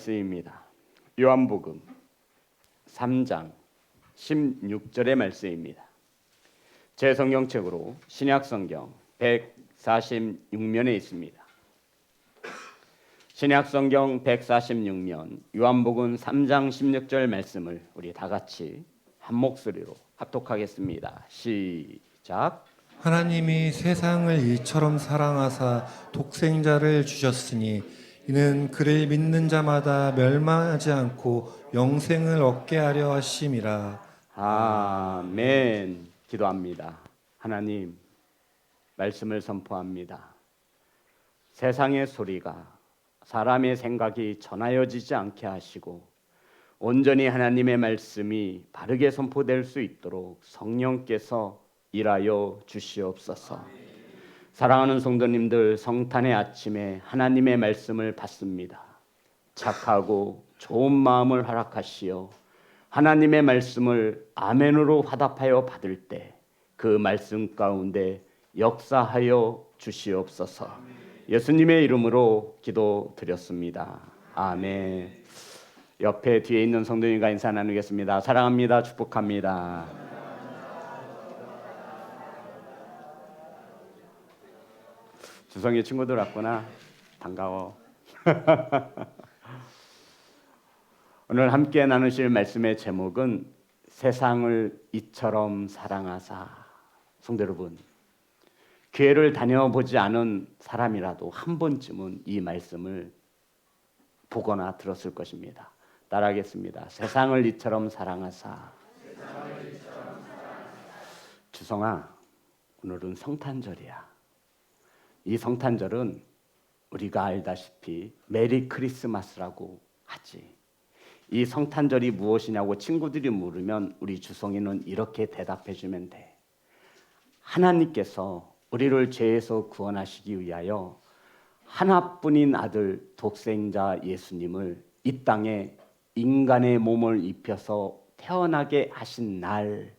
말씀입니다. 요한복음 3장 16절의 말씀입니다. 제 성경책으로 신약성경 146면에 있습니다. 신약성경 146면 요한복음 3장 16절 말씀을 우리 다 같이 한 목소리로 합독하겠습니다. 시작. 하나님이 세상을 이처럼 사랑하사 독생자를 주셨으니 이는 그를 믿는 자마다 멸망하지 않고 영생을 얻게 하려 하심이라. 아멘. 기도합니다. 하나님, 말씀을 선포합니다. 세상의 소리가 사람의 생각이 전하여지지 않게 하시고 온전히 하나님의 말씀이 바르게 선포될 수 있도록 성령께서 일하여 주시옵소서. 사랑하는 성도님들, 성탄의 아침에 하나님의 말씀을 받습니다. 착하고 좋은 마음을 허락하시어 하나님의 말씀을 아멘으로 화답하여 받을 때 그 말씀 가운데 역사하여 주시옵소서. 예수님의 이름으로 기도드렸습니다. 아멘. 옆에 뒤에 있는 성도님과 인사 나누겠습니다. 사랑합니다. 축복합니다. 주성이 친구들 왔구나. 반가워. 오늘 함께 나누실 말씀의 제목은 세상을 이처럼 사랑하사. 성도 여러분, 교회를 다녀보지 않은 사람이라도 한 번쯤은 이 말씀을 보거나 들었을 것입니다. 따라하겠습니다. 세상을 이처럼 사랑하사. 주성아, 오늘은 성탄절이야. 이 성탄절은 우리가 알다시피 메리 크리스마스라고 하지. 이 성탄절이 무엇이냐고 친구들이 물으면 우리 주성이는 이렇게 대답해 주면 돼. 하나님께서 우리를 죄에서 구원하시기 위하여 하나뿐인 아들 독생자 예수님을 이 땅에 인간의 몸을 입혀서 태어나게 하신 날,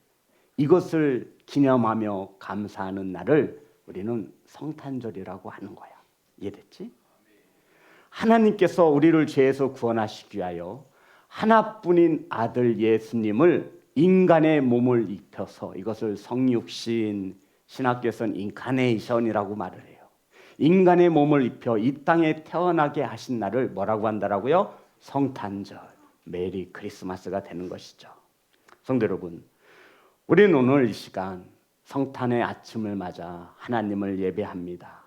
이것을 기념하며 감사하는 날을 우리는 성탄절이라고 하는 거야. 이해됐지? 하나님께서 우리를 죄에서 구원하시기 위하여 하나뿐인 아들 예수님을 인간의 몸을 입혀서, 이것을 성육신, 신학교에서는 인카네이션이라고 말을 해요. 인간의 몸을 입혀 이 땅에 태어나게 하신 날을 뭐라고 한다라고요? 성탄절, 메리 크리스마스가 되는 것이죠. 성도 여러분, 우리는 오늘 이 시간 성탄의 아침을 맞아 하나님을 예배합니다.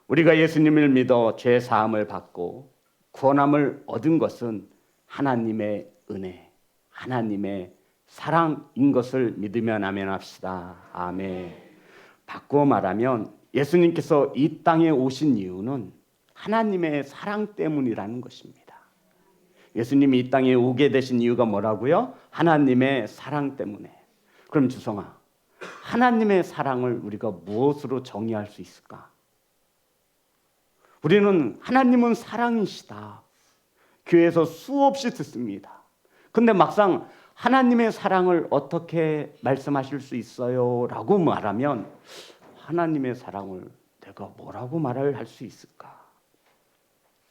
우리가 예수님을 믿어 죄 사함을 받고 구원함을 얻은 것은 하나님의 은혜, 하나님의 사랑인 것을 믿으면 아멘합시다. 아멘. 바꾸어 말하면 예수님께서 이 땅에 오신 이유는 하나님의 사랑 때문이라는 것입니다. 예수님이 이 땅에 오게 되신 이유가 뭐라고요? 하나님의 사랑 때문에. 그럼 주성아, 하나님의 사랑을 우리가 무엇으로 정의할 수 있을까? 우리는 하나님은 사랑이시다, 교회에서 수없이 듣습니다. 근데 막상 하나님의 사랑을 어떻게 말씀하실 수 있어요? 라고 말하면 하나님의 사랑을 내가 뭐라고 말을 할 수 있을까?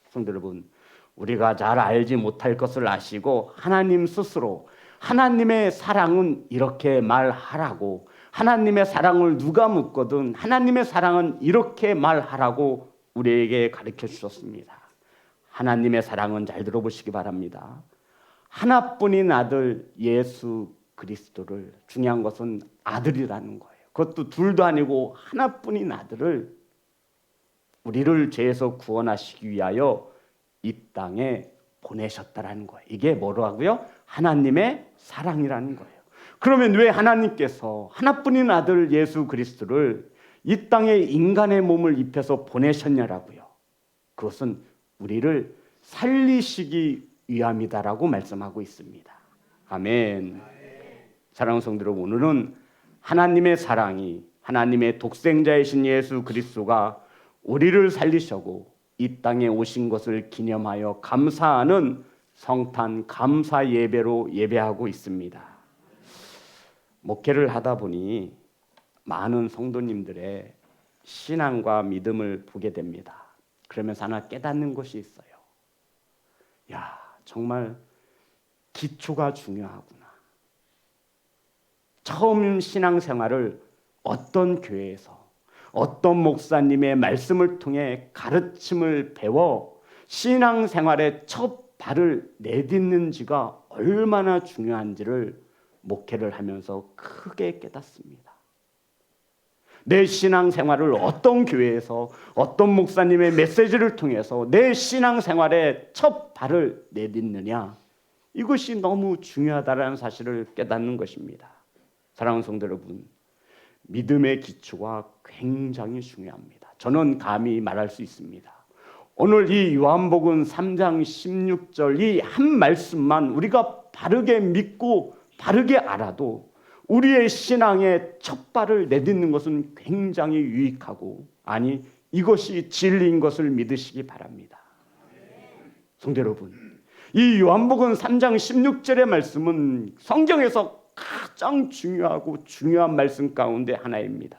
성도 여러분, 우리가 잘 알지 못할 것을 아시고 하나님 스스로 하나님의 사랑은 이렇게 말하라고, 하나님의 사랑을 누가 묻거든 하나님의 사랑은 이렇게 말하라고 우리에게 가르쳐 주셨습니다. 하나님의 사랑은, 잘 들어보시기 바랍니다, 하나뿐인 아들 예수 그리스도를, 중요한 것은 아들이라는 거예요. 그것도 둘도 아니고 하나뿐인 아들을 우리를 죄에서 구원하시기 위하여 이 땅에 보내셨다라는 거예요. 이게 뭐라고요? 하나님의 사랑이라는 거예요. 그러면 왜 하나님께서 하나뿐인 아들 예수 그리스도를 이 땅에 인간의 몸을 입혀서 보내셨냐라고요? 그것은 우리를 살리시기 위함이다라고 말씀하고 있습니다. 아멘. 사랑하는 성도 여러분, 오늘은 하나님의 사랑이, 하나님의 독생자이신 예수 그리스도가 우리를 살리시고 이 땅에 오신 것을 기념하여 감사하는 성탄 감사 예배로 예배하고 있습니다. 목회를 하다 보니 많은 성도님들의 신앙과 믿음을 보게 됩니다. 그러면서 하나 깨닫는 것이 있어요. 야, 정말 기초가 중요하구나. 처음 신앙생활을 어떤 교회에서 어떤 목사님의 말씀을 통해 가르침을 배워 신앙생활의 첫 발을 내딛는지가 얼마나 중요한지를 목회를 하면서 크게 깨닫습니다. 내 신앙생활을 어떤 교회에서 어떤 목사님의 메시지를 통해서 내 신앙생활의 첫 발을 내딛느냐, 이것이 너무 중요하다는 사실을 깨닫는 것입니다. 사랑하는 성도 여러분, 믿음의 기초가 굉장히 중요합니다. 저는 감히 말할 수 있습니다. 오늘 이 요한복음 3장 16절 이 한 말씀만 우리가 바르게 믿고 바르게 알아도 우리의 신앙의 첫 발을 내딛는 것은 굉장히 유익하고, 아니, 이것이 진리인 것을 믿으시기 바랍니다. 성도 여러분, 이 요한복음 3장 16절의 말씀은 성경에서 가장 중요하고 중요한 말씀 가운데 하나입니다.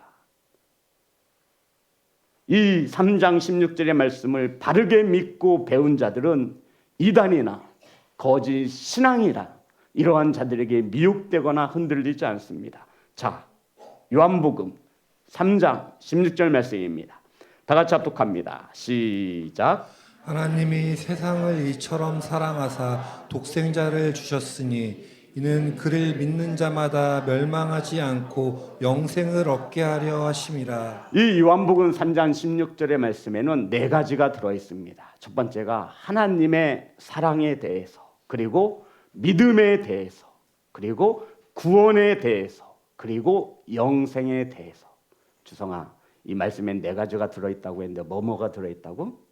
이 3장 16절의 말씀을 바르게 믿고 배운 자들은 이단이나 거짓 신앙이라 이러한 자들에게 미혹되거나 흔들리지 않습니다. 자, 요한복음 3장 16절 말씀입니다. 다 같이 합독합니다. 시작. 하나님이 세상을 이처럼 사랑하사 독생자를 주셨으니 이는 그를 믿는 자마다 멸망하지 않고 영생을 얻게 하려 하심이라. 이 요한복음 3장 16절의 말씀에는 네 가지가 들어 있습니다. 첫 번째가 하나님의 사랑에 대해서, 그리고 믿음에 대해서, 그리고 구원에 대해서, 그리고 영생에 대해서. 주성아, 이 말씀엔 네 가지가 들어 있다고 했는데 뭐가 들어 있다고?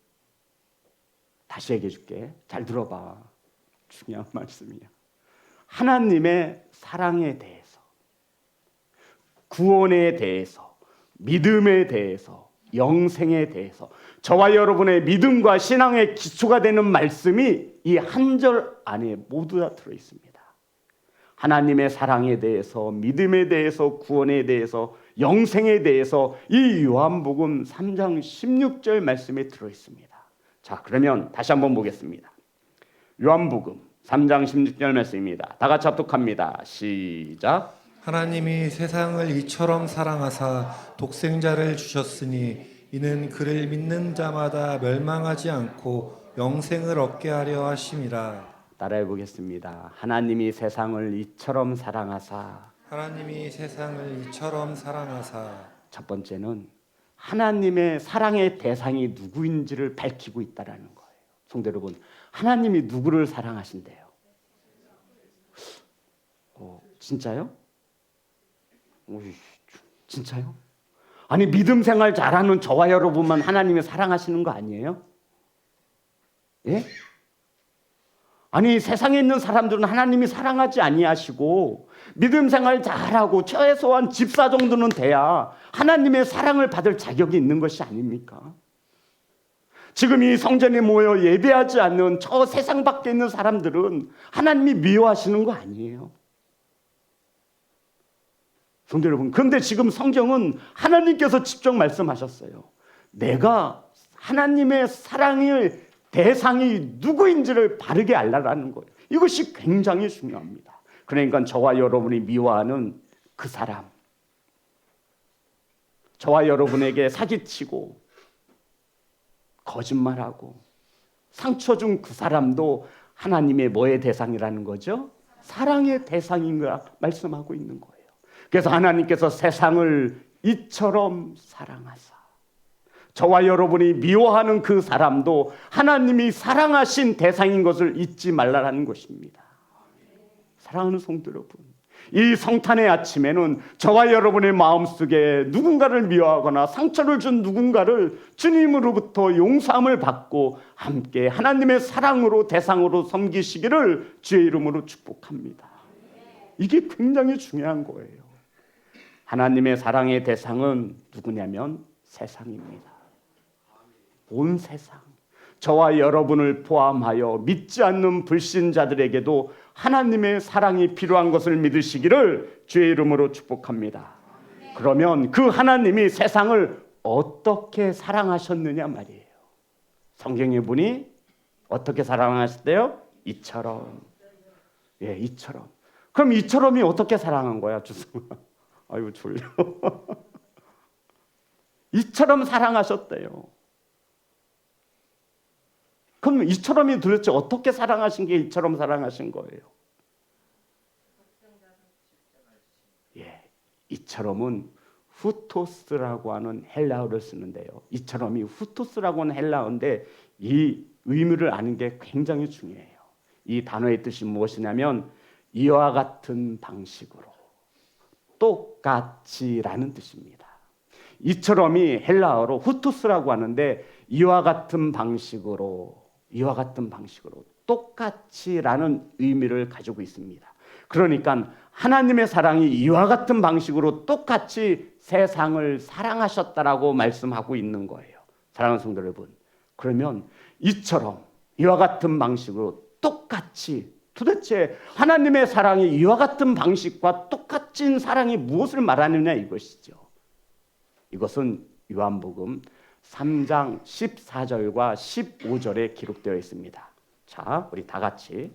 다시 얘기해 줄게. 잘 들어봐. 중요한 말씀이야. 하나님의 사랑에 대해서, 구원에 대해서, 믿음에 대해서, 영생에 대해서, 저와 여러분의 믿음과 신앙의 기초가 되는 말씀이 이 한 절 안에 모두 다 들어 있습니다. 하나님의 사랑에 대해서, 믿음에 대해서, 구원에 대해서, 영생에 대해서 이 요한복음 3장 16절 말씀에 들어 있습니다. 자, 그러면 다시 한번 보겠습니다. 요한복음 3장 16절 말씀입니다. 다 같이 합독합니다. 시작. 하나님이 세상을 이처럼 사랑하사 독생자를 주셨으니 이는 그를 믿는 자마다 멸망하지 않고 영생을 얻게 하려 하심이라. 따라해 보겠습니다. 하나님이 세상을 이처럼 사랑하사. 하나님이 세상을 이처럼 사랑하사. 첫 번째는 하나님의 사랑의 대상이 누구인지를 밝히고 있다라는 거예요. 성도 여러분, 하나님이 누구를 사랑하신대요? 진짜요? 진짜요? 아니, 믿음 생활 잘하는 저와 여러분만 하나님이 사랑하시는 거 아니에요? 예? 아니, 세상에 있는 사람들은 하나님이 사랑하지 아니하시고 믿음 생활 잘하고 최소한 집사 정도는 돼야 하나님의 사랑을 받을 자격이 있는 것이 아닙니까? 지금 이 성전에 모여 예배하지 않는 저 세상 밖에 있는 사람들은 하나님이 미워하시는 거 아니에요? 성도 여러분, 그런데 지금 성경은 하나님께서 직접 말씀하셨어요. 내가 하나님의 사랑의 대상이 누구인지를 바르게 알라라는 거예요. 이것이 굉장히 중요합니다. 그러니까 저와 여러분이 미워하는 그 사람, 저와 여러분에게 사기치고 거짓말하고 상처 준 그 사람도 하나님의 뭐의 대상이라는 거죠? 사랑의 대상인 거 말씀하고 있는 거예요. 그래서 하나님께서 세상을 이처럼 사랑하사, 저와 여러분이 미워하는 그 사람도 하나님이 사랑하신 대상인 것을 잊지 말라는 것입니다. 사랑하는 성도 여러분, 이 성탄의 아침에는 저와 여러분의 마음속에 누군가를 미워하거나 상처를 준 누군가를 주님으로부터 용서함을 받고 함께 하나님의 사랑으로 대상으로 섬기시기를 주의 이름으로 축복합니다. 이게 굉장히 중요한 거예요. 하나님의 사랑의 대상은 누구냐면 세상입니다. 온 세상, 저와 여러분을 포함하여 믿지 않는 불신자들에게도 하나님의 사랑이 필요한 것을 믿으시기를 주의 이름으로 축복합니다. 그러면 그 하나님이 세상을 어떻게 사랑하셨느냐 말이에요. 성경에 보니 어떻게 사랑하셨대요? 이처럼. 예, 이처럼. 그럼 이처럼이 어떻게 사랑한 거야, 주승아? 아이고 졸려. 이처럼 사랑하셨대요. 그럼 이처럼이 도대체 어떻게 사랑하신 게 이처럼 사랑하신 거예요? 예, 이처럼은 후토스라고 하는 헬라어를 쓰는데요. 이처럼이 후토스라고 하는 헬라어인데 이 의미를 아는 게 굉장히 중요해요. 이 단어의 뜻이 무엇이냐면 이와 같은 방식으로, 똑같이라는 뜻입니다. 이처럼이 헬라어로 후토스라고 하는데 이와 같은 방식으로, 똑같이라는 의미를 가지고 있습니다. 그러니까 하나님의 사랑이 이와 같은 방식으로 똑같이 세상을 사랑하셨다라고 말씀하고 있는 거예요. 사랑하는 성도 여러분, 그러면 이처럼 이와 같은 방식으로 똑같이, 도대체 하나님의 사랑이 이와 같은 방식과 똑같은 사랑이 무엇을 말하느냐 이것이죠. 이것은 요한복음 3장 14절과 15절에 기록되어 있습니다. 자, 우리 다 같이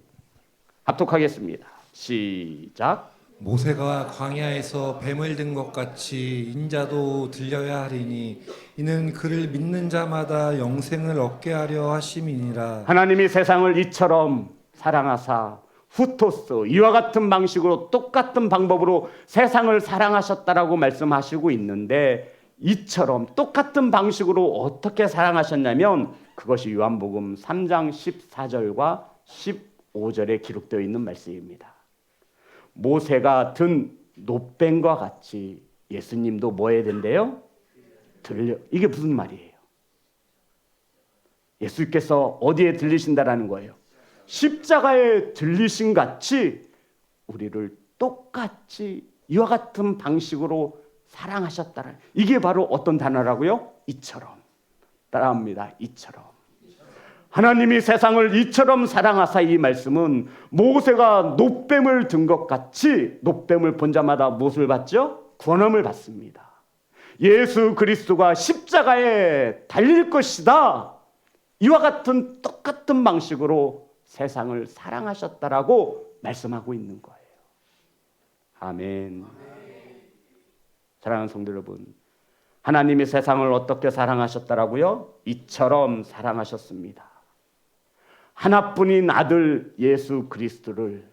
합독하겠습니다. 시작. 모세가 광야에서 뱀을 든 것 같이 인자도 들려야 하리니 이는 그를 믿는 자마다 영생을 얻게 하려 하심이니라. 하나님이 세상을 이처럼 사랑하사 후토스, 이와 같은 방식으로 똑같은 방법으로 세상을 사랑하셨다라고 말씀하시고 있는데, 이처럼 똑같은 방식으로 어떻게 사랑하셨냐면 그것이 요한복음 3장 14절과 15절에 기록되어 있는 말씀입니다. 모세가 든 놋뱀과 같이 예수님도 뭐 해야 된대요? 들려. 이게 무슨 말이에요? 예수께서 어디에 들리신다라는 거예요? 십자가에 들리신 같이 우리를 똑같이 이와 같은 방식으로 사랑하셨다는, 이게 바로 어떤 단어라고요? 이처럼. 따라합니다. 이처럼. 하나님이 세상을 이처럼 사랑하사, 이 말씀은 모세가 놋뱀을 든 것 같이 놋뱀을 본 자마다 무엇을 받죠? 구원함을 받습니다. 예수 그리스도가 십자가에 달릴 것이다. 이와 같은 똑같은 방식으로 세상을 사랑하셨다라고 말씀하고 있는 거예요. 아멘. 사랑하는 성도 여러분, 하나님이 세상을 어떻게 사랑하셨다라고요? 이처럼 사랑하셨습니다. 하나뿐인 아들 예수 그리스도를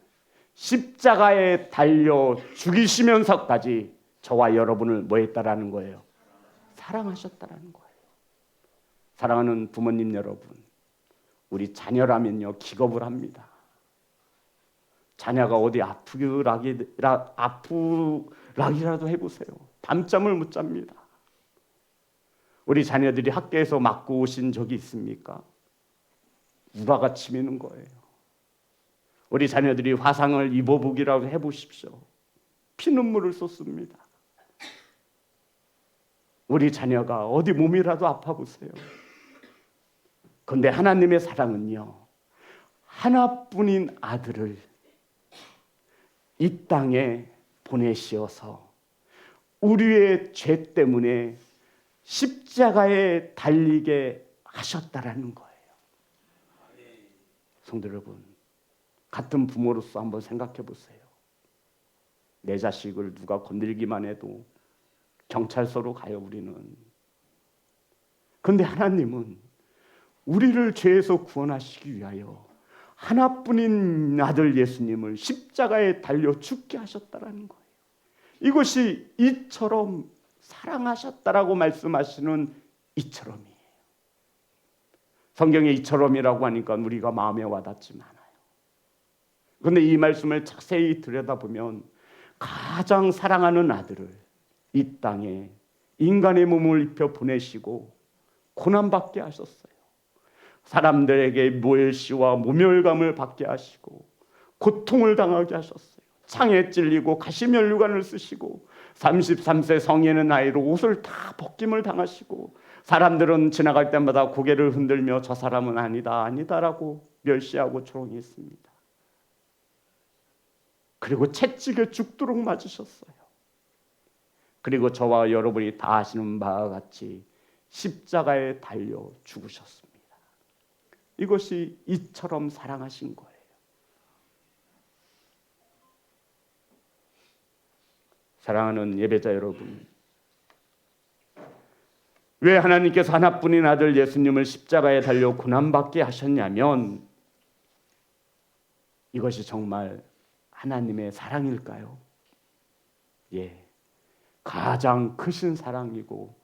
십자가에 달려 죽이시면서까지 저와 여러분을 뭐 했다라는 거예요? 사랑하셨다라는 거예요. 사랑하는 부모님 여러분, 우리 자녀라면요 기겁을 합니다. 자녀가 어디 아프락이라도 해보세요. 밤잠을 못 잡니다. 우리 자녀들이 학교에서 맞고 오신 적이 있습니까? 우라가 치미는 거예요. 우리 자녀들이 화상을 입어보기라도 해보십시오. 피눈물을 쏟습니다. 우리 자녀가 어디 몸이라도 아파보세요. 그런데 하나님의 사랑은요, 하나뿐인 아들을 이 땅에 보내시어서 우리의 죄 때문에 십자가에 달리게 하셨다라는 거예요. 성도 여러분, 같은 부모로서 한번 생각해 보세요. 내 자식을 누가 건들기만 해도 경찰서로 가요, 우리는. 그런데 하나님은 우리를 죄에서 구원하시기 위하여 하나뿐인 아들 예수님을 십자가에 달려 죽게 하셨다라는 거예요. 이것이 이처럼 사랑하셨다라고 말씀하시는 이처럼이에요. 성경에 이처럼이라고 하니까 우리가 마음에 와닿지 않아요. 그런데 이 말씀을 자세히 들여다보면 가장 사랑하는 아들을 이 땅에 인간의 몸을 입혀 보내시고 고난받게 하셨어요. 사람들에게 멸시와 모멸감을 받게 하시고 고통을 당하게 하셨어요. 창에 찔리고 가시면류관을 쓰시고 33세 성인의 나이로 옷을 다 벗김을 당하시고 사람들은 지나갈 때마다 고개를 흔들며 저 사람은 아니다, 아니다라고 멸시하고 조롱했습니다. 그리고 채찍에 죽도록 맞으셨어요. 그리고 저와 여러분이 다 아시는 바와 같이 십자가에 달려 죽으셨습니다. 이것이 이처럼 사랑하신 거예요. 사랑하는 예배자 여러분, 왜 하나님께서 하나뿐인 아들 예수님을 십자가에 달려 고난받게 하셨냐면 이것이 정말 하나님의 사랑일까요? 예, 가장 크신 사랑이고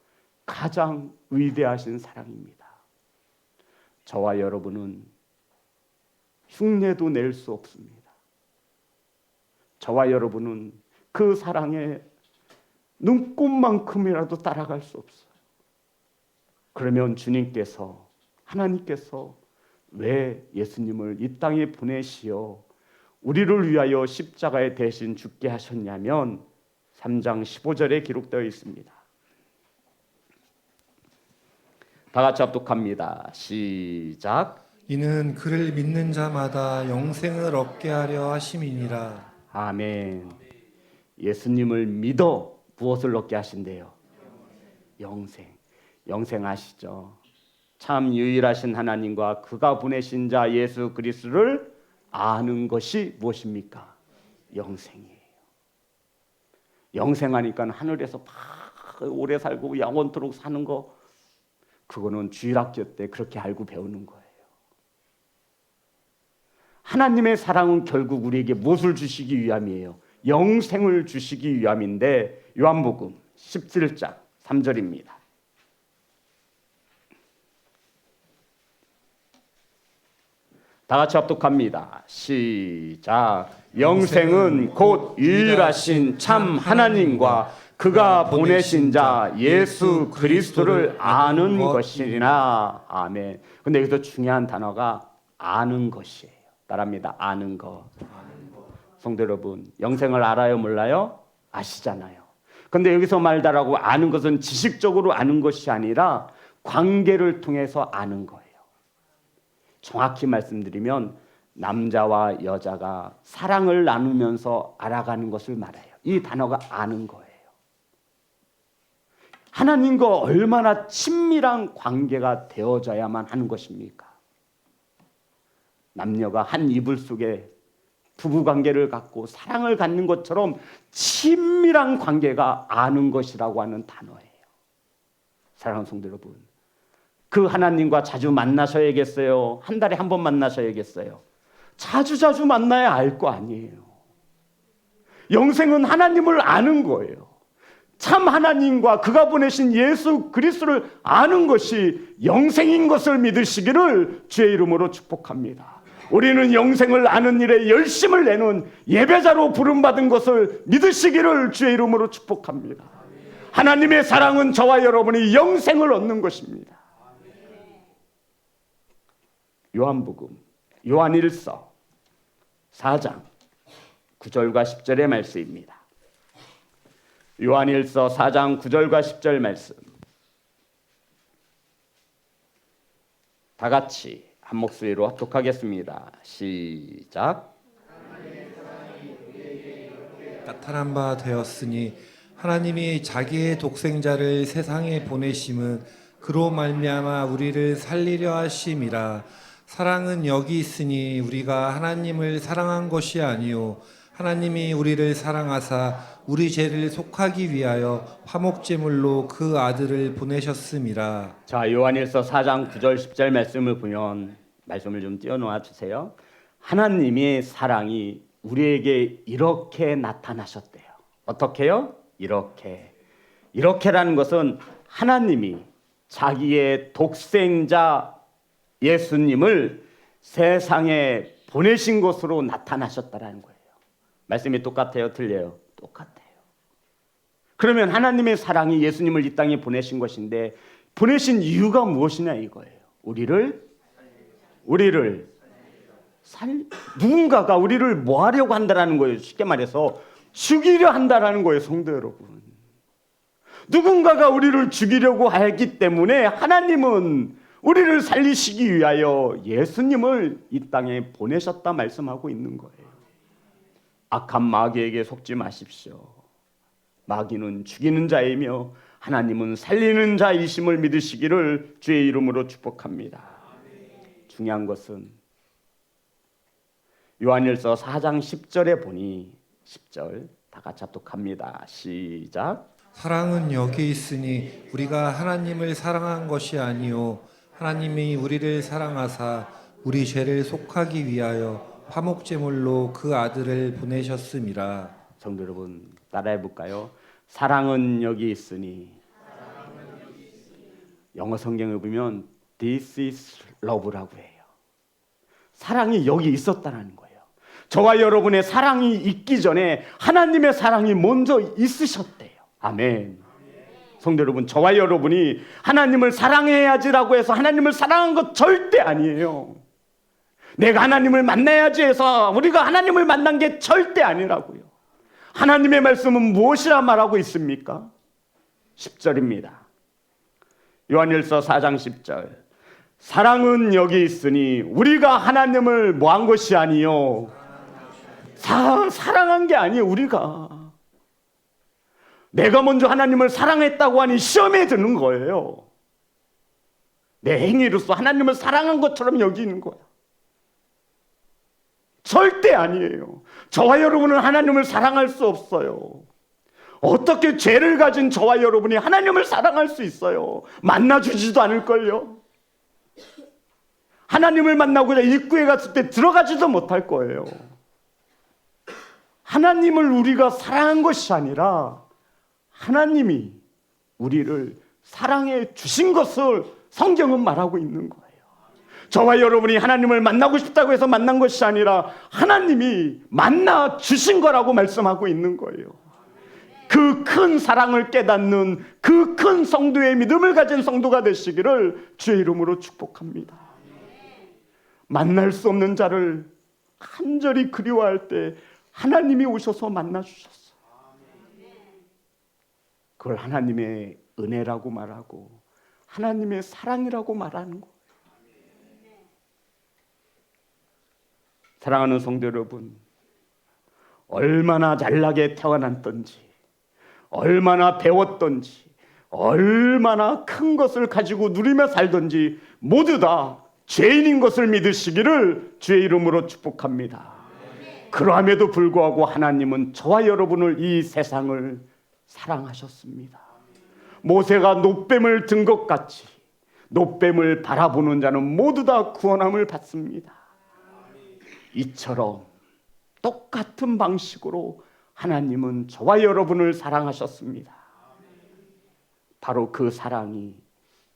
가장 위대하신 사랑입니다. 저와 여러분은 흉내도 낼 수 없습니다. 저와 여러분은 그 사랑에 눈꼽만큼이라도 따라갈 수 없어요. 그러면 주님께서, 하나님께서 왜 예수님을 이 땅에 보내시어 우리를 위하여 십자가에 대신 죽게 하셨냐면 3장 15절에 기록되어 있습니다. 다 같이 합독합니다. 시작. 이는 그를 믿는 자마다 영생을 얻게 하려 하심이니라. 아멘. 예수님을 믿어 무엇을 얻게 하신대요? 영생. 영생 아시죠? 참 유일하신 하나님과 그가 보내신 자 예수 그리스도를 아는 것이 무엇입니까? 영생이에요. 영생하니까 하늘에서 막 오래 살고 영원토록 사는 거, 그거는 주일학교 때 그렇게 알고 배우는 거예요. 하나님의 사랑은 결국 우리에게 무엇을 주시기 위함이에요? 영생을 주시기 위함인데 요한복음 17장 3절입니다. 다 같이 합독합니다. 시작. 영생은 곧 유일하신 참 하나님과 그가 보내신 자 예수 그리스도를 아는 것이니라. 아멘. 근데 여기서 중요한 단어가 아는 것이에요. 따라합니다. 아는 것. 성도 여러분, 영생을 알아요, 몰라요? 아시잖아요. 근데 여기서 말다라고 아는 것은 지식적으로 아는 것이 아니라 관계를 통해서 아는 거예요. 정확히 말씀드리면 남자와 여자가 사랑을 나누면서 알아가는 것을 말해요. 이 단어가 아는 거예요. 하나님과 얼마나 친밀한 관계가 되어져야만 하는 것입니까? 남녀가 한 이불 속에 부부관계를 갖고 사랑을 갖는 것처럼 친밀한 관계가 아는 것이라고 하는 단어예요. 사랑하는 성도 여러분, 그 하나님과 자주 만나셔야겠어요? 한 달에 한 번 만나셔야겠어요? 자주 만나야 알 거 아니에요. 영생은 하나님을 아는 거예요. 참 하나님과 그가 보내신 예수 그리스도를 아는 것이 영생인 것을 믿으시기를 주의 이름으로 축복합니다. 우리는 영생을 아는 일에 열심을 내는 예배자로 부름받은 것을 믿으시기를 주의 이름으로 축복합니다. 하나님의 사랑은 저와 여러분이 영생을 얻는 것입니다. 요한복음 요한일서 4장 9절과 10절의 말씀입니다. 요한일서 4장 9절과 10절 말씀, 다 같이 한 목소리로 합독하겠습니다. 시작. 나타난 바 되었으니 하나님이 자기의 독생자를 세상에 보내심은 그로 말미암아 우리를 살리려 하심이라. 사랑은 여기 있으니 우리가 하나님을 사랑한 것이 아니요 하나님이 우리를 사랑하사 우리 죄를 속하기 위하여 화목제물로 그 아들을 보내셨음이라. 자, 요한일서 4장 9절 10절 말씀을 보면, 말씀을 좀 띄워놓아 주세요. 하나님의 사랑이 우리에게 이렇게 나타나셨대요. 어떻게요? 이렇게라는 것은 하나님이 자기의 독생자 예수님을 세상에 보내신 것으로 나타나셨다라는 거예요. 말씀이 똑같아요? 틀려요? 똑같아요. 그러면 하나님의 사랑이 예수님을 이 땅에 보내신 것인데, 보내신 이유가 무엇이냐 이거예요. 누군가가 우리를 뭐 하려고 한다라는 거예요. 쉽게 말해서 죽이려 한다라는 거예요. 성도 여러분, 누군가가 우리를 죽이려고 하기 때문에 하나님은 우리를 살리시기 위하여 예수님을 이 땅에 보내셨다 말씀하고 있는 거예요. 악한 마귀에게 속지 마십시오. 마귀는 죽이는 자이며 하나님은 살리는 자이심을 믿으시기를 주의 이름으로 축복합니다. 중요한 것은 요한일서 4장 10절에 보니 10절 다 같이 합독합니다. 시작. 사랑은 여기 있으니 우리가 하나님을 사랑한 것이 아니요 하나님이 우리를 사랑하사 우리 죄를 속하기 위하여 화목제물로 그 아들을 보내셨음이라. 성도 여러분 따라해 볼까요? 사랑은 여기 있으니. 영어 성경에 보면 This is love라고 해요. 사랑이 여기 있었다는 거예요. 저와 여러분의 사랑이 있기 전에 하나님의 사랑이 먼저 있으셨대요. 아멘. 성도 여러분, 저와 여러분이 하나님을 사랑해야지라고 해서 하나님을 사랑한 것 절대 아니에요. 내가 하나님을 만나야지 해서 우리가 하나님을 만난 게 절대 아니라고요. 하나님의 말씀은 무엇이라 말하고 있습니까? 10절입니다. 요한일서 4장 10절. 사랑은 여기 있으니 우리가 하나님을 뭐한 것이 아니요. 사랑한 게 아니에요. 우리가. 내가 먼저 하나님을 사랑했다고 하니 시험에 드는 거예요. 내 행위로서 하나님을 사랑한 것처럼 여기는 거야. 절대 아니에요. 저와 여러분은 하나님을 사랑할 수 없어요. 어떻게 죄를 가진 저와 여러분이 하나님을 사랑할 수 있어요? 만나주지도 않을걸요. 하나님을 만나고자 입구에 갔을 때 들어가지도 못할 거예요. 하나님을 우리가 사랑한 것이 아니라 하나님이 우리를 사랑해 주신 것을 성경은 말하고 있는 거예요. 저와 여러분이 하나님을 만나고 싶다고 해서 만난 것이 아니라 하나님이 만나 주신 거라고 말씀하고 있는 거예요. 그 큰 사랑을 깨닫는 그 큰 성도의 믿음을 가진 성도가 되시기를 주의 이름으로 축복합니다. 만날 수 없는 자를 간절히 그리워할 때 하나님이 오셔서 만나 주셨어요. 그걸 하나님의 은혜라고 말하고 하나님의 사랑이라고 말하는 거예요. 사랑하는 성도 여러분, 얼마나 잘나게 태어났던지, 얼마나 배웠던지, 얼마나 큰 것을 가지고 누리며 살던지 모두 다 죄인인 것을 믿으시기를 주의 이름으로 축복합니다. 그러함에도 불구하고 하나님은 저와 여러분을, 이 세상을 사랑하셨습니다. 모세가 놋뱀을 든 것 같이 놋뱀을 바라보는 자는 모두 다 구원함을 받습니다. 이처럼 똑같은 방식으로 하나님은 저와 여러분을 사랑하셨습니다. 바로 그 사랑이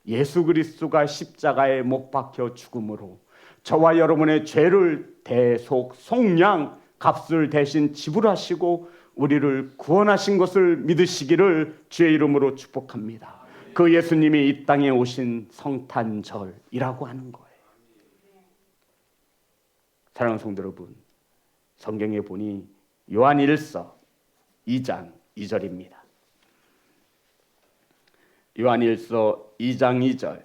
예수 그리스도가 십자가에 못 박혀 죽음으로 저와 여러분의 죄를 대속 속량 값을 대신 지불하시고 우리를 구원하신 것을 믿으시기를 주의 이름으로 축복합니다. 그 예수님이 이 땅에 오신 성탄절이라고 하는 거예요. 사랑하는 성도 여러분, 성경에 보니 요한일서 2장 2절입니다. 요한일서 2장 2절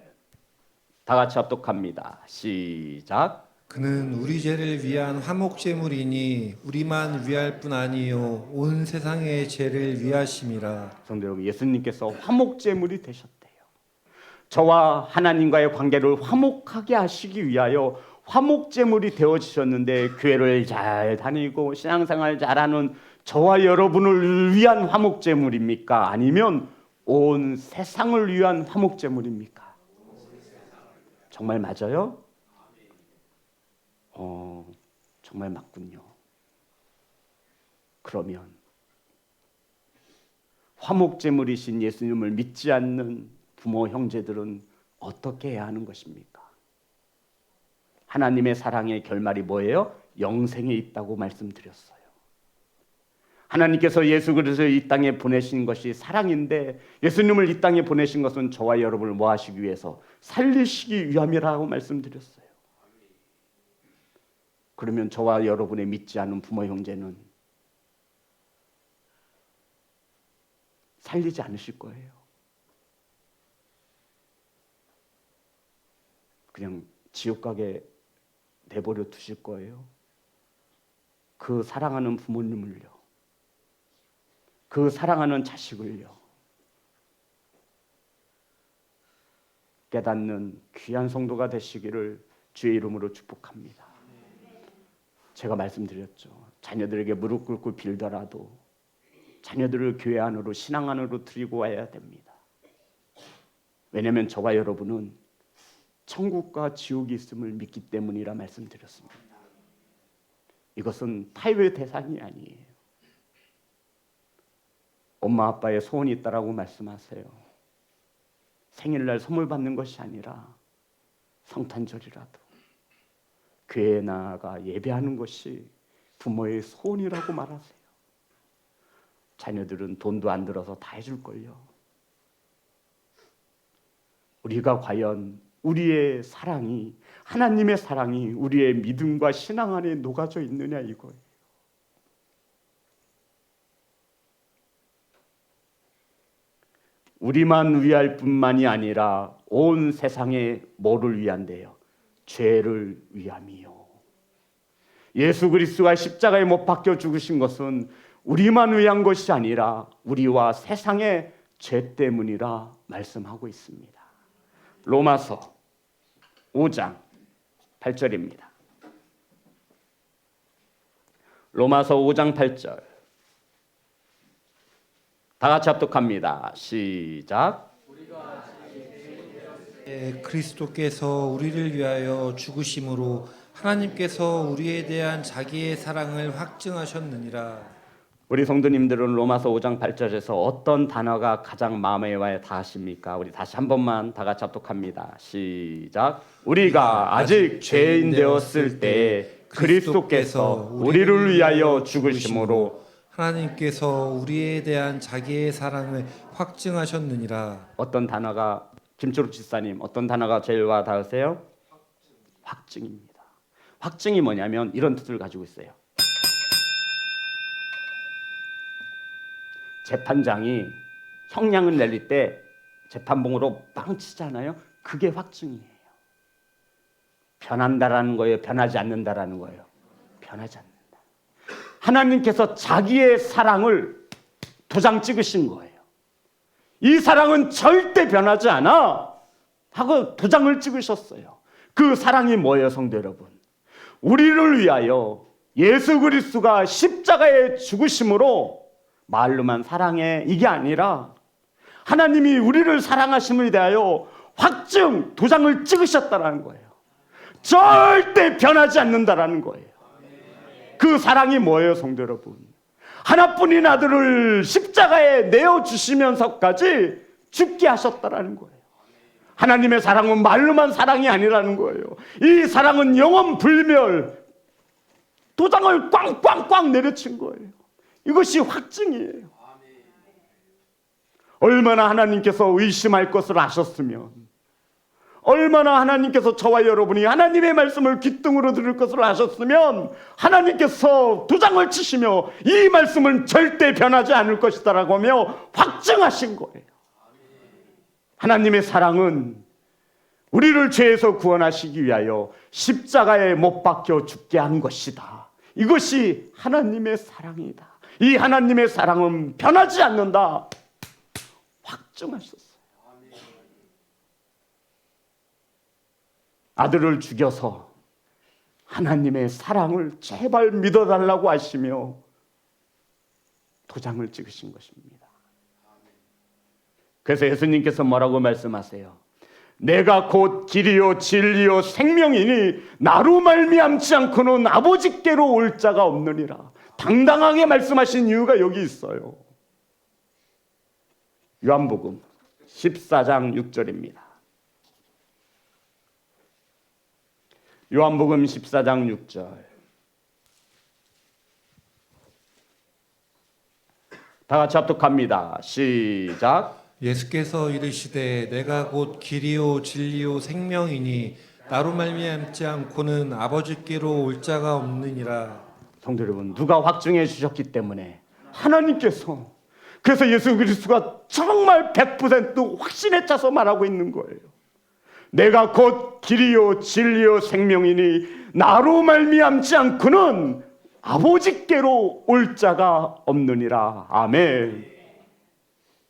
다 같이 합독합니다. 시작. 그는 우리 죄를 위한 화목제물이니 우리만 위할 뿐 아니요 온 세상의 죄를 위하심이라. 성도 여러분, 예수님께서 화목제물이 되셨대요. 저와 하나님과의 관계를 화목하게 하시기 위하여 화목제물이 되어지셨는데, 교회를 잘 다니고 신앙생활 잘하는 저와 여러분을 위한 화목제물입니까? 아니면 온 세상을 위한 화목제물입니까? 정말 맞아요? 정말 맞군요. 그러면 화목제물이신 예수님을 믿지 않는 부모 형제들은 어떻게 해야 하는 것입니까? 하나님의 사랑의 결말이 뭐예요? 영생에 있다고 말씀드렸어요. 하나님께서 예수 그리스도를 이 땅에 보내신 것이 사랑인데, 예수님을 이 땅에 보내신 것은 저와 여러분을 뭐 하시기 위해서? 살리시기 위함이라고 말씀드렸어요. 그러면 저와 여러분의 믿지 않는 부모 형제는 살리지 않으실 거예요. 그냥 지옥 가게 내버려 두실 거예요. 그 사랑하는 부모님을요, 그 사랑하는 자식을요, 깨닫는 귀한 성도가 되시기를 주의 이름으로 축복합니다. 제가 말씀드렸죠. 자녀들에게 무릎 꿇고 빌더라도 자녀들을 교회 안으로, 신앙 안으로 들이고 와야 됩니다. 왜냐하면 저와 여러분은 천국과 지옥이 있음을 믿기 때문이라 말씀드렸습니다. 이것은 타협의 대상이 아니에요. 엄마 아빠의 소원이 있다라고 말씀하세요. 생일날 선물 받는 것이 아니라 성탄절이라도 교회에 나아가 예배하는 것이 부모의 소원이라고 말하세요. 자녀들은 돈도 안 들어서 다 해줄걸요. 우리가 과연 우리의 사랑이, 하나님의 사랑이 우리의 믿음과 신앙 안에 녹아져 있느냐 이거예요. 우리만 위할 뿐만이 아니라 온 세상의 뭐를 위한데요? 죄를 위함이요. 예수 그리스도가 십자가에 못 박혀 죽으신 것은 우리만 위한 것이 아니라 우리와 세상의 죄 때문이라 말씀하고 있습니다. 로마서 5장 8절입니다. 로마서 5장 8절. 다 같이 합독합니다. 시작. 그리스도께서 우리를 위하여 죽으심으로 하나님께서 우리에 대한 자기의 사랑을 확증하셨느니라. 우리 성도님들은 로마서 5장 8절에서 어떤 단어가 가장 마음에 와야 닿으십니까? 우리 다시 한 번만 다 같이 합독합니다. 시작. 우리가 아직 죄인 되었을 때 그리스도께서 우리를 위하여 죽으심으로 하나님께서 우리에 대한 자기의 사랑을 확증하셨느니라. 어떤 단어가, 김초록 집사님, 어떤 단어가 제일 와 닿으세요? 확증입니다. 확증이 뭐냐면 이런 뜻을 가지고 있어요. 재판장이 형량을 내릴 때 재판봉으로 빵 치잖아요. 그게 확증이에요. 변한다라는 거예요? 변하지 않는다라는 거예요? 변하지 않는다. 하나님께서 자기의 사랑을 도장 찍으신 거예요. 이 사랑은 절대 변하지 않아 하고 도장을 찍으셨어요. 그 사랑이 뭐예요, 성도 여러분? 우리를 위하여 예수 그리스도가 십자가에 죽으심으로 말로만 사랑해 이게 아니라 하나님이 우리를 사랑하심에 대하여 확증, 도장을 찍으셨다라는 거예요. 절대 변하지 않는다라는 거예요. 그 사랑이 뭐예요, 성도 여러분? 하나뿐인 아들을 십자가에 내어주시면서까지 죽게 하셨다라는 거예요. 하나님의 사랑은 말로만 사랑이 아니라는 거예요. 이 사랑은 영원 불멸, 도장을 꽝꽝꽝 내려친 거예요. 이것이 확증이에요. 얼마나 하나님께서 의심할 것을 아셨으면, 얼마나 하나님께서 저와 여러분이 하나님의 말씀을 귓등으로 들을 것을 아셨으면 하나님께서 도장을 치시며 이 말씀은 절대 변하지 않을 것이다라고 하며 확증하신 거예요. 하나님의 사랑은 우리를 죄에서 구원하시기 위하여 십자가에 못 박혀 죽게 한 것이다. 이것이 하나님의 사랑이다. 이 하나님의 사랑은 변하지 않는다. 확증하셨어요. 아들을 죽여서 하나님의 사랑을 제발 믿어달라고 하시며 도장을 찍으신 것입니다. 그래서 예수님께서 뭐라고 말씀하세요? 내가 곧 길이요 진리요 생명이니 나로 말미암지 않고는 아버지께로 올 자가 없느니라. 당당하게 말씀하신 이유가 여기 있어요. 요한복음 14장 6절입니다. 요한복음 14장 6절. 다 같이 합독합니다. 시작. 예수께서 이르시되 내가 곧 길이요 진리요 생명이니 나로 말미암지 않고는 아버지께로 올 자가 없느니라. 성도 여러분, 누가 확증해 주셨기 때문에 하나님께서, 그래서 예수 그리스도가 정말 100% 확신에 차서 말하고 있는 거예요. 내가 곧 길이요 진리요 생명이니 나로 말미암지 않고는 아버지께로 올 자가 없느니라. 아멘.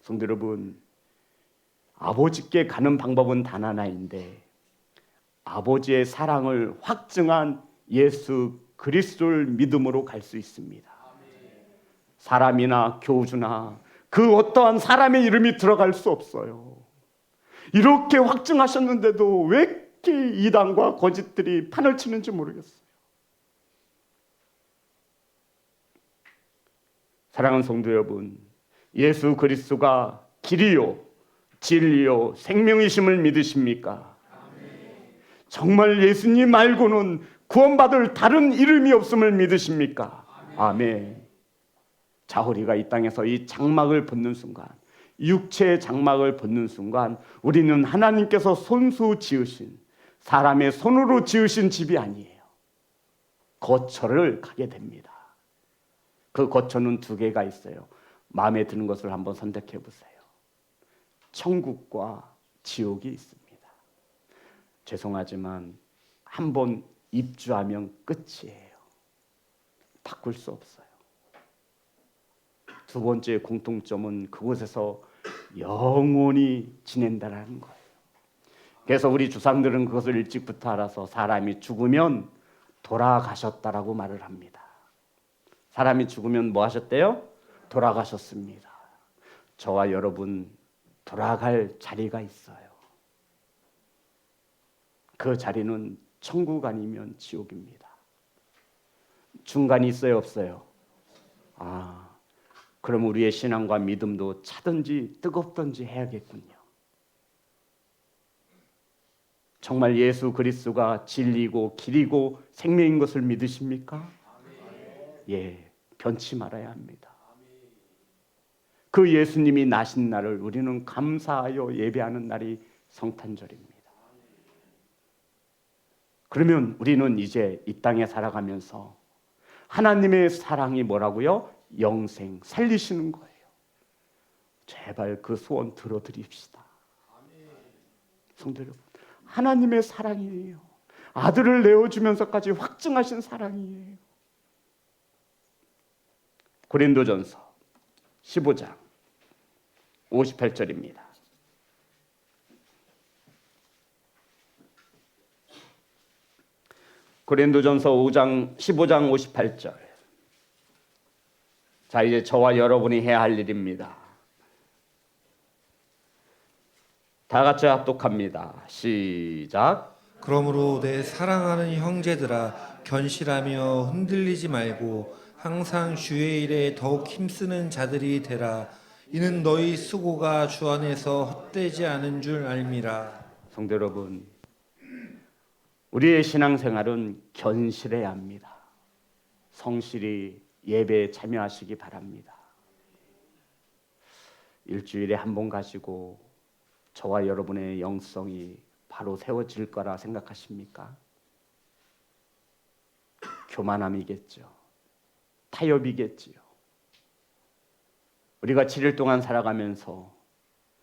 성도 여러분, 아버지께 가는 방법은 단 하나인데 아버지의 사랑을 확증한 예수 그리스도를 믿음으로 갈 수 있습니다. 사람이나 교주나 그 어떠한 사람의 이름이 들어갈 수 없어요. 이렇게 확증하셨는데도 왜 이렇게 이단과 거짓들이 판을 치는지 모르겠어요. 사랑하는 성도 여러분, 예수 그리스도가 길이요 진리요 생명이심을 믿으십니까? 정말 예수님 말고는 구원받을 다른 이름이 없음을 믿으십니까? 아멘. 자, 우리가 이 땅에서 이 장막을 벗는 순간, 육체의 장막을 벗는 순간 우리는 하나님께서 손수 지으신, 사람의 손으로 지으신 집이 아니에요. 거처를 가게 됩니다. 그 거처는 두 개가 있어요. 마음에 드는 것을 한번 선택해 보세요. 천국과 지옥이 있습니다. 죄송하지만 한번 입주하면 끝이에요. 바꿀 수 없어요. 두 번째 공통점은 그곳에서 영원히 지낸다는 거예요. 그래서 우리 주상들은 그것을 일찍부터 알아서 사람이 죽으면 돌아가셨다라고 말을 합니다. 사람이 죽으면 뭐 하셨대요? 돌아가셨습니다. 저와 여러분 돌아갈 자리가 있어요. 그 자리는 천국 아니면 지옥입니다. 중간이 있어요, 없어요? 그럼 우리의 신앙과 믿음도 차든지 뜨겁든지 해야겠군요. 정말 예수 그리스도가 진리고 길이고 생명인 것을 믿으십니까? 예, 변치 말아야 합니다. 그 예수님이 나신 날을 우리는 감사하여 예배하는 날이 성탄절입니다. 그러면 우리는 이제 이 땅에 살아가면서 하나님의 사랑이 뭐라고요? 영생, 살리시는 거예요. 제발 그 소원 들어드립시다. 성도 여러분, 하나님의 사랑이에요. 아들을 내어주면서까지 확증하신 사랑이에요. 고린도전서 15장 58절입니다. 고린도전서 15장 58절. 자, 이제 저와 여러분이 해야 할 일입니다. 다 같이 합독합니다. 시작. 그러므로 내 사랑하는 형제들아, 견실하며 흔들리지 말고 항상 주의 일에 더욱 힘쓰는 자들이 되라. 이는 너희 수고가 주 안에서 헛되지 않은 줄 알미라. 성도 여러분, 우리의 신앙생활은 견실해야 합니다. 성실히 예배에 참여하시기 바랍니다. 일주일에 한 번 가지고 저와 여러분의 영성이 바로 세워질 거라 생각하십니까? 교만함이겠죠. 타협이겠지요. 우리가 7일 동안 살아가면서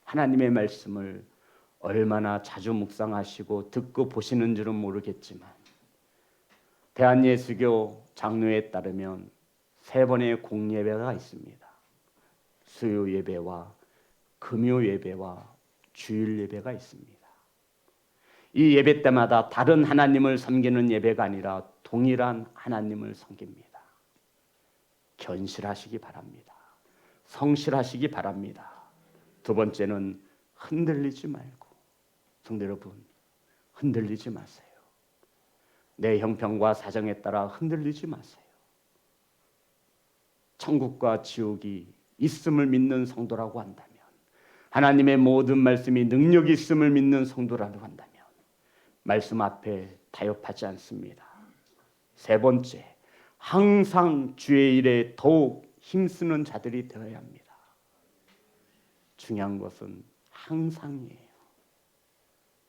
하나님의 말씀을 얼마나 자주 묵상하시고 듣고 보시는 줄은 모르겠지만 대한예수교 장로에 따르면 3번의 공예배가 있습니다. 수요 예배와 금요 예배와 주일 예배가 있습니다. 이 예배 때마다 다른 하나님을 섬기는 예배가 아니라 동일한 하나님을 섬깁니다. 견실하시기 바랍니다. 성실하시기 바랍니다. 두 번째는 흔들리지 말고, 성도 여러분, 흔들리지 마세요. 내 형편과 사정에 따라 흔들리지 마세요. 천국과 지옥이 있음을 믿는 성도라고 한다면, 하나님의 모든 말씀이 능력이 있음을 믿는 성도라고 한다면 말씀 앞에 타협하지 않습니다. 세 번째, 항상 주의 일에 더욱 힘쓰는 자들이 되어야 합니다. 중요한 것은 항상이에요.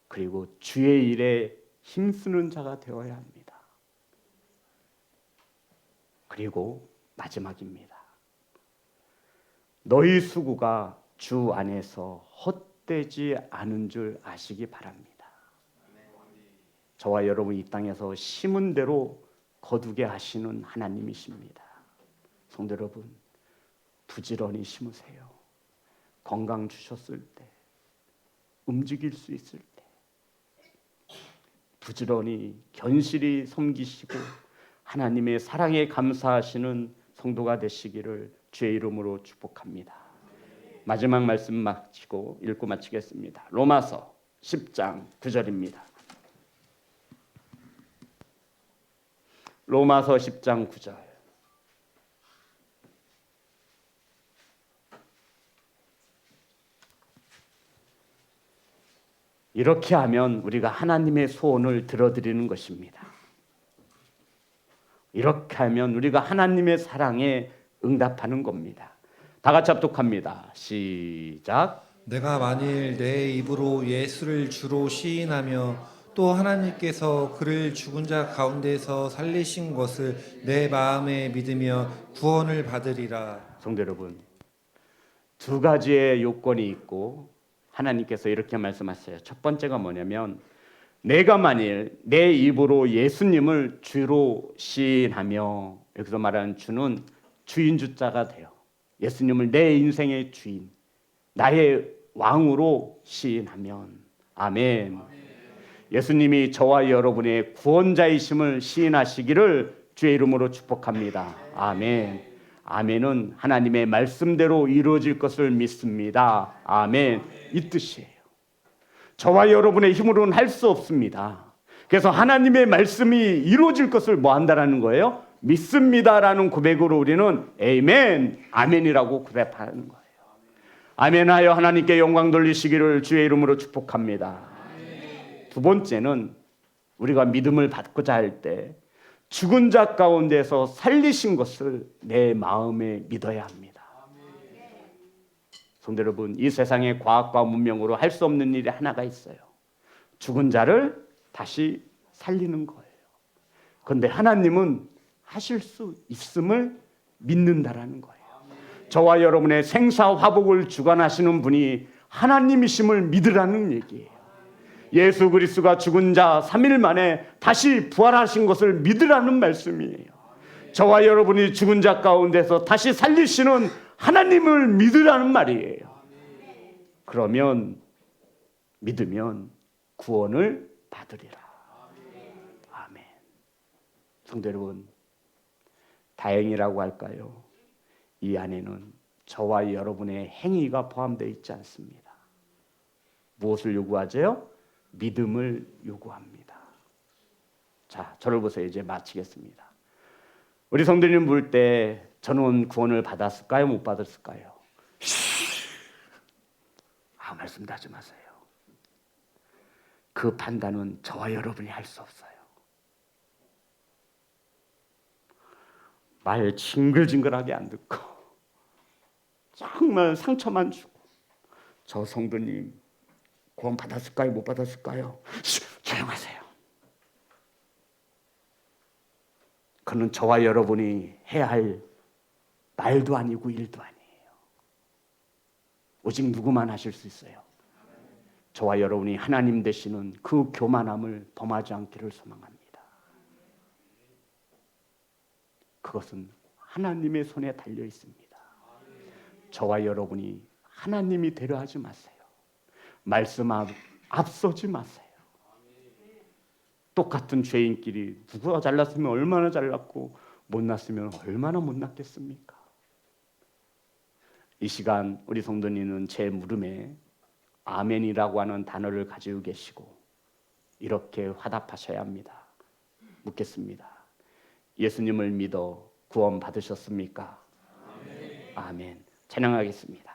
그리고 주의 일에 힘쓰는 자가 되어야 합니다. 그리고 마지막입니다. 너희 수고가 주 안에서 헛되지 않은 줄 아시기 바랍니다. 저와 여러분 이 땅에서 심은 대로 거두게 하시는 하나님이십니다. 성도 여러분, 부지런히 심으세요. 건강 주셨을 때, 움직일 수 있을 때, 부지런히 견실히 섬기시고 하나님의 사랑에 감사하시는 성도가 되시기를 주의 이름으로 축복합니다. 마지막 말씀 마치고 읽고 마치겠습니다. 로마서 10장 9절입니다. 로마서 10장 9절. 이렇게 하면 우리가 하나님의 소원을 들어드리는 것입니다. 이렇게 하면 우리가 하나님의 사랑에 응답하는 겁니다. 다 같이 합독합니다. 시작. 내가 만일 내 입으로 예수를 주로 시인하며 또 하나님께서 그를 죽은 자 가운데서 살리신 것을 내 마음에 믿으며 구원을 받으리라. 성도 여러분, 두 가지의 요건이 있고 하나님께서 이렇게 말씀하셨어요. 첫 번째가 뭐냐면 내가 만일 내 입으로 예수님을 주로 시인하며, 여기서 말하는 주는 주인 주자가 돼요. 예수님을 내 인생의 주인, 나의 왕으로 시인하면, 아멘. 예수님이 저와 여러분의 구원자이심을 시인하시기를 주의 이름으로 축복합니다. 아멘. 아멘은 하나님의 말씀대로 이루어질 것을 믿습니다. 아멘. 이 뜻이에요. 저와 여러분의 힘으로는 할 수 없습니다. 그래서 하나님의 말씀이 이루어질 것을 뭐 한다라는 거예요? 믿습니다라는 고백으로 우리는 아멘, 아멘이라고 고백하는 거예요. 아멘하여 하나님께 영광 돌리시기를 주의 이름으로 축복합니다. 두 번째는 우리가 믿음을 받고자 할 때 죽은 자 가운데서 살리신 것을 내 마음에 믿어야 합니다. 성도 여러분, 이 세상의 과학과 문명으로 할 수 없는 일이 하나가 있어요. 죽은 자를 다시 살리는 거예요. 그런데 하나님은 하실 수 있음을 믿는다라는 거예요. 저와 여러분의 생사 화복을 주관하시는 분이 하나님이심을 믿으라는 얘기예요. 예수 그리스도가 죽은 자 3일 만에 다시 부활하신 것을 믿으라는 말씀이에요. 저와 여러분이 죽은 자 가운데서 다시 살리시는 하나님을 믿으라는 말이에요. 그러면 믿으면 구원을 받으리라. 아멘. 성도 여러분, 다행이라고 할까요? 이 안에는 저와 여러분의 행위가 포함되어 있지 않습니다. 무엇을 요구하죠? 믿음을 요구합니다. 자, 저를 보세요. 이제 마치겠습니다. 우리 성도님 볼 때 저는 구원을 받았을까요? 못 받았을까요? 말씀도 하지 마세요. 그 판단은 저와 여러분이 할 수 없어요. 말 징글징글하게 안 듣고 정말 상처만 주고, 저 성도님 구원 받았을까요? 못 받았을까요? 조용하세요. 그는 저와 여러분이 해야 할 말도 아니고 일도 아니에요. 오직 누구만 하실 수 있어요? 저와 여러분이 하나님 되시는 그 교만함을 범하지 않기를 소망합니다. 그것은 하나님의 손에 달려 있습니다. 저와 여러분이 하나님이 되려 하지 마세요. 말씀 앞서지 마세요. 똑같은 죄인끼리 누가 잘났으면 얼마나 잘났고 못났으면 얼마나 못났겠습니까? 이 시간 우리 성도님은 제 물음에 아멘이라고 하는 단어를 가지고 계시고 이렇게 화답하셔야 합니다. 묻겠습니다. 예수님을 믿어 구원 받으셨습니까? 아멘. 찬양하겠습니다.